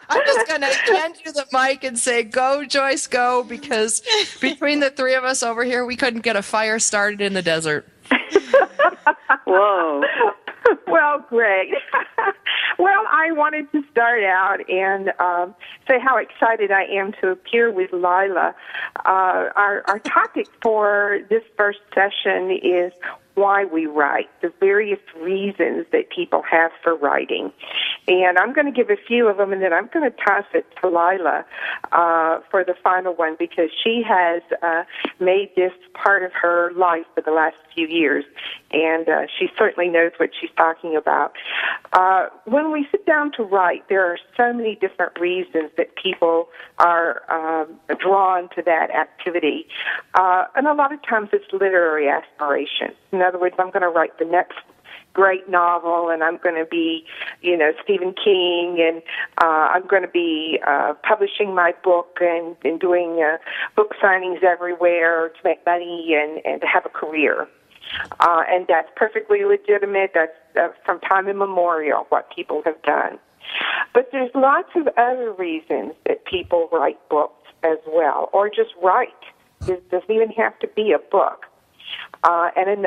I'm just going to hand you the mic and say, go, Joyce, go, because between the three of us over here, we couldn't get a fire started in the desert. Whoa. Well, great. Well, I wanted to start out and say how excited I am to appear with Leila. Our topic for this first session is why we write, the various reasons that people have for writing. And I'm going to give a few of them, and then I'm going to toss it to Leila for the final one, because she has made this part of her life for the last few years, and she certainly knows what she's talking about. When we sit down to write, there are so many different reasons that people are drawn to that activity. And a lot of times it's literary aspiration. In other words, I'm going to write the next great novel, and I'm going to be, Stephen King, and I'm going to be publishing my book and doing book signings everywhere to make money and to have a career. And that's perfectly legitimate. That's from time immemorial what people have done. But there's lots of other reasons that people write books as well, or just write. It doesn't even have to be a book. And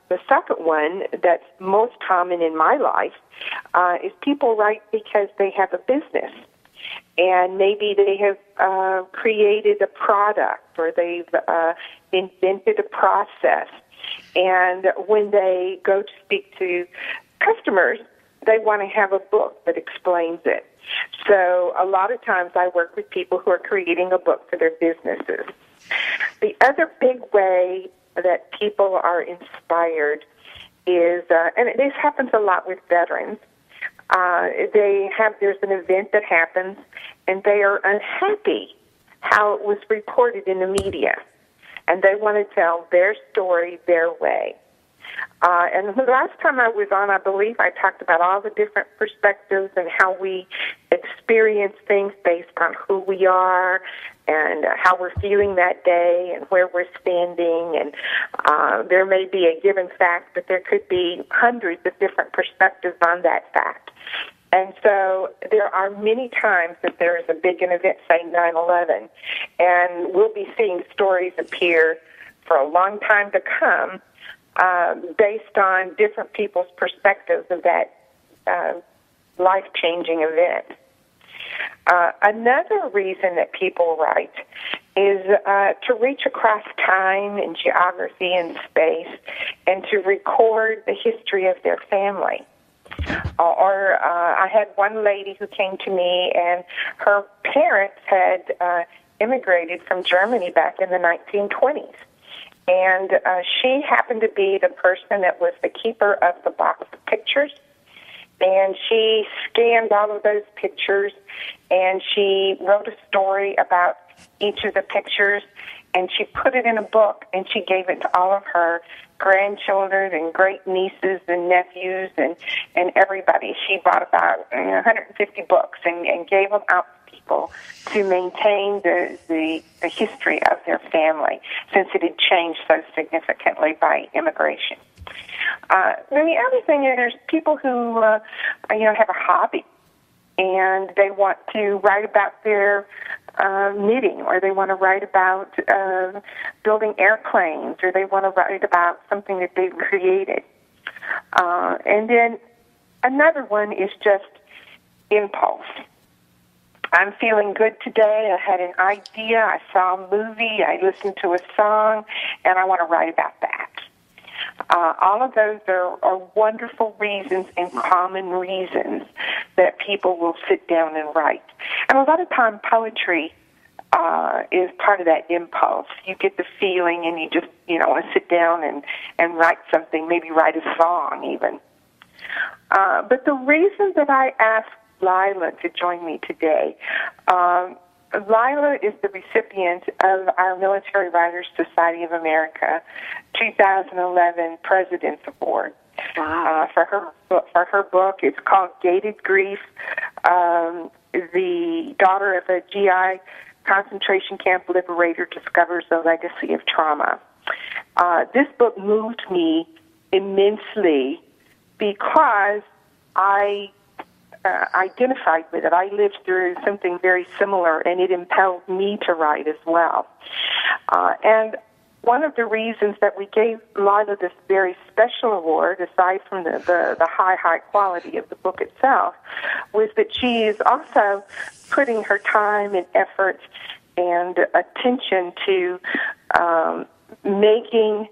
the second one that's most common in my life is people write because they have a business. And maybe they have created a product or they've invented a process. And when they go to speak to customers, they want to have a book that explains it. So a lot of times I work with people who are creating a book for their businesses. The other big way that people are inspired is, and this happens a lot with veterans, there's an event that happens and they are unhappy how it was reported in the media. And they want to tell their story their way. And the last time I was on, I believe I talked about all the different perspectives and how we experience things based on who we are and how we're feeling that day and where we're standing. And there may be a given fact, but there could be hundreds of different perspectives on that fact. And so there are many times that there is a big event, say 9/11, and we'll be seeing stories appear for a long time to come based on different people's perspectives of that life-changing event. Another reason that people write is to reach across time and geography and space and to record the history of their family. Or I had one lady who came to me, and her parents had immigrated from Germany back in the 1920s. And she happened to be the person that was the keeper of the box of pictures. And she scanned all of those pictures, and she wrote a story about each of the pictures, and she put it in a book, and she gave it to all of her grandchildren and great nieces and nephews and everybody. She bought about 150 books and gave them out to people to maintain the history of their family, since it had changed so significantly by immigration. Then the other thing is there's people who have a hobby and they want to write about their knitting, or they want to write about building airplanes, or they want to write about something that they've created. And then another one is just impulse. I'm feeling good today. I had an idea. I saw a movie. I listened to a song, and I want to write about that. All of those are wonderful reasons and common reasons that people will sit down and write. And a lot of time, poetry is part of that impulse. You get the feeling, and you just want to sit down and write something, maybe write a song even. But the reason that I asked Leila to join me today, Leila is the recipient of our Military Writers Society of America 2011 President's Award. Wow. For her book. It's called Gated Grief, the daughter of a GI concentration camp liberator discovers the legacy of trauma. This book moved me immensely because I identified with it. I lived through something very similar, and it impelled me to write as well. And one of the reasons that we gave Leila this very special award, aside from the high quality of the book itself, was that she is also putting her time and effort and attention to making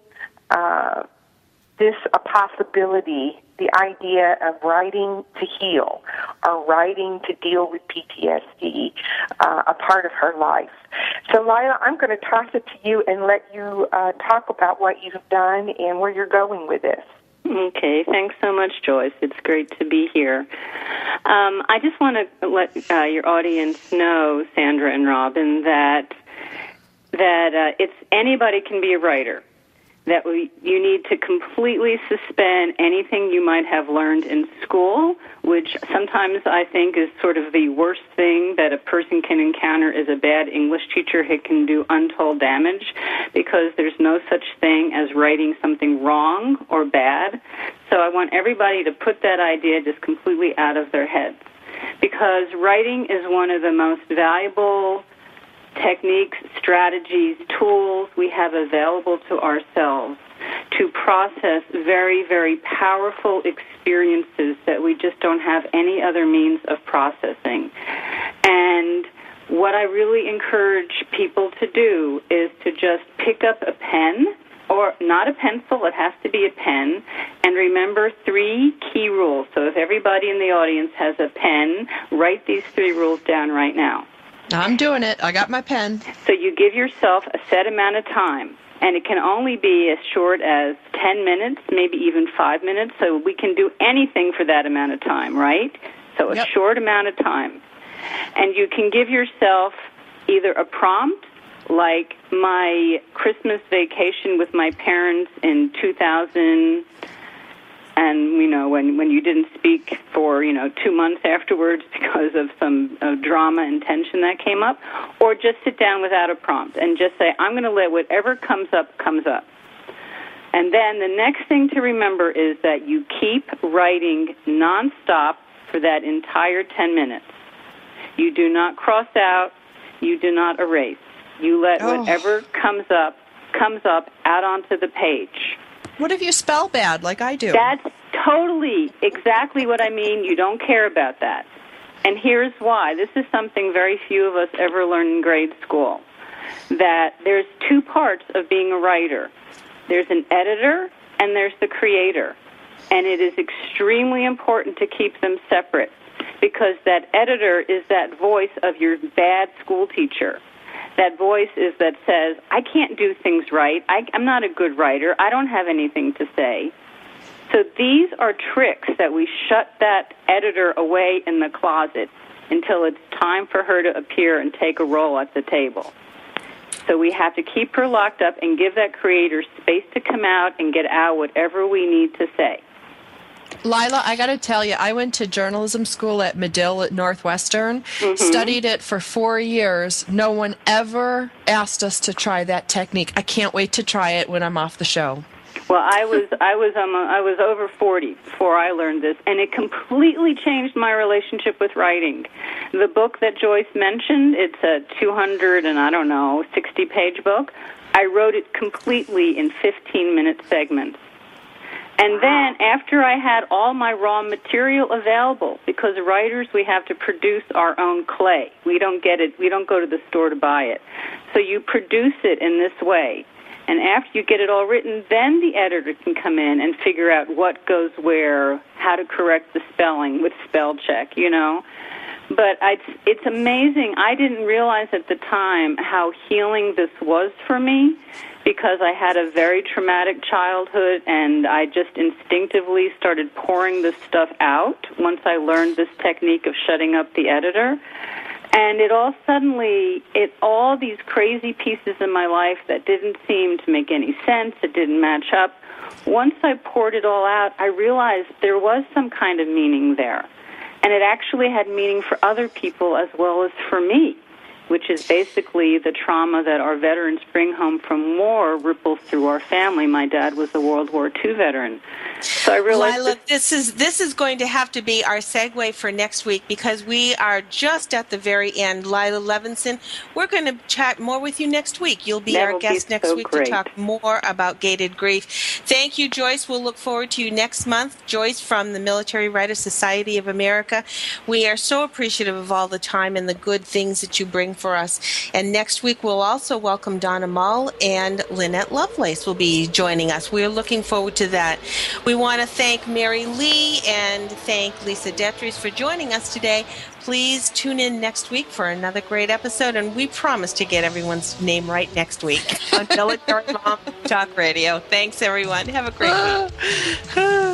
this a possibility, the idea of writing to heal or writing to deal with PTSD, a part of her life. So, Leila, I'm going to toss it to you and let you talk about what you've done and where you're going with this. Okay, thanks so much, Joyce. It's great to be here. I just want to let your audience know, Sandra and Robin, that it's anybody can be a writer. That you need to completely suspend anything you might have learned in school, which sometimes I think is sort of the worst thing that a person can encounter is a bad English teacher who can do untold damage, because there's no such thing as writing something wrong or bad. So I want everybody to put that idea just completely out of their heads, because writing is one of the most valuable techniques, strategies, tools we have available to ourselves to process very, very powerful experiences that we just don't have any other means of processing. And what I really encourage people to do is to just pick up a pen, or not a pencil, it has to be a pen, and remember 3 key rules. So if everybody in the audience has a pen, write these 3 rules down right now. I'm doing it. I got my pen. So you give yourself a set amount of time, and it can only be as short as 10 minutes, maybe even 5 minutes, so we can do anything for that amount of time, right? So a short amount of time. And you can give yourself either a prompt, like my Christmas vacation with my parents in 2000, and, when you didn't speak for, 2 months afterwards because of some drama and tension that came up, or just sit down without a prompt and just say, I'm going to let whatever comes up, comes up. And then the next thing to remember is that you keep writing nonstop for that entire 10 minutes. You do not cross out. You do not erase. You let whatever comes up out onto the page. What if you spell bad, like I do? That's totally exactly what I mean. You don't care about that. And here's why. This is something very few of us ever learn in grade school, that there's 2 parts of being a writer. There's an editor and there's the creator. And it is extremely important to keep them separate, because that editor is that voice of your bad school teacher. That voice is that says, I can't do things right. I'm not a good writer. I don't have anything to say. So these are tricks that we shut that editor away in the closet until it's time for her to appear and take a role at the table. So we have to keep her locked up and give that creator space to come out and get out whatever we need to say. Leila, I got to tell you, I went to journalism school at Medill at Northwestern, studied it for 4 years. No one ever asked us to try that technique. I can't wait to try it when I'm off the show. Well, I was over 40 before I learned this, and it completely changed my relationship with writing. The book that Joyce mentioned, it's a 60-page book. I wrote it completely in 15-minute segments. And then after I had all my raw material available, because writers, we have to produce our own clay. We don't get it. We don't go to the store to buy it. So you produce it in this way. And after you get it all written, then the editor can come in and figure out what goes where, how to correct the spelling with spell check, But it's amazing. I didn't realize at the time how healing this was for me, because I had a very traumatic childhood, and I just instinctively started pouring this stuff out once I learned this technique of shutting up the editor. And all these crazy pieces in my life that didn't seem to make any sense, it didn't match up. Once I poured it all out, I realized there was some kind of meaning there. And it actually had meaning for other people as well as for me, which is basically the trauma that our veterans bring home from war ripples through our family. My dad was a World War II veteran. So I realized... Leila, this is going to have to be our segue for next week, because we are just at the very end. Leila Levinson, we're going to chat more with you next week. You'll be our guest next week to talk more about gated grief. Thank you, Joyce. We'll look forward to you next month. Joyce from the Military Writers Society of America. We are so appreciative of all the time and the good things that you bring for us. And next week, we'll also welcome Donna Mull, and Lynette Lovelace will be joining us. We're looking forward to that. We want to thank Mary Lee and thank Lisa Detres for joining us today. Please tune in next week for another great episode, and we promise to get everyone's name right next week on Military Mom Talk Radio. Thanks, everyone. Have a great week.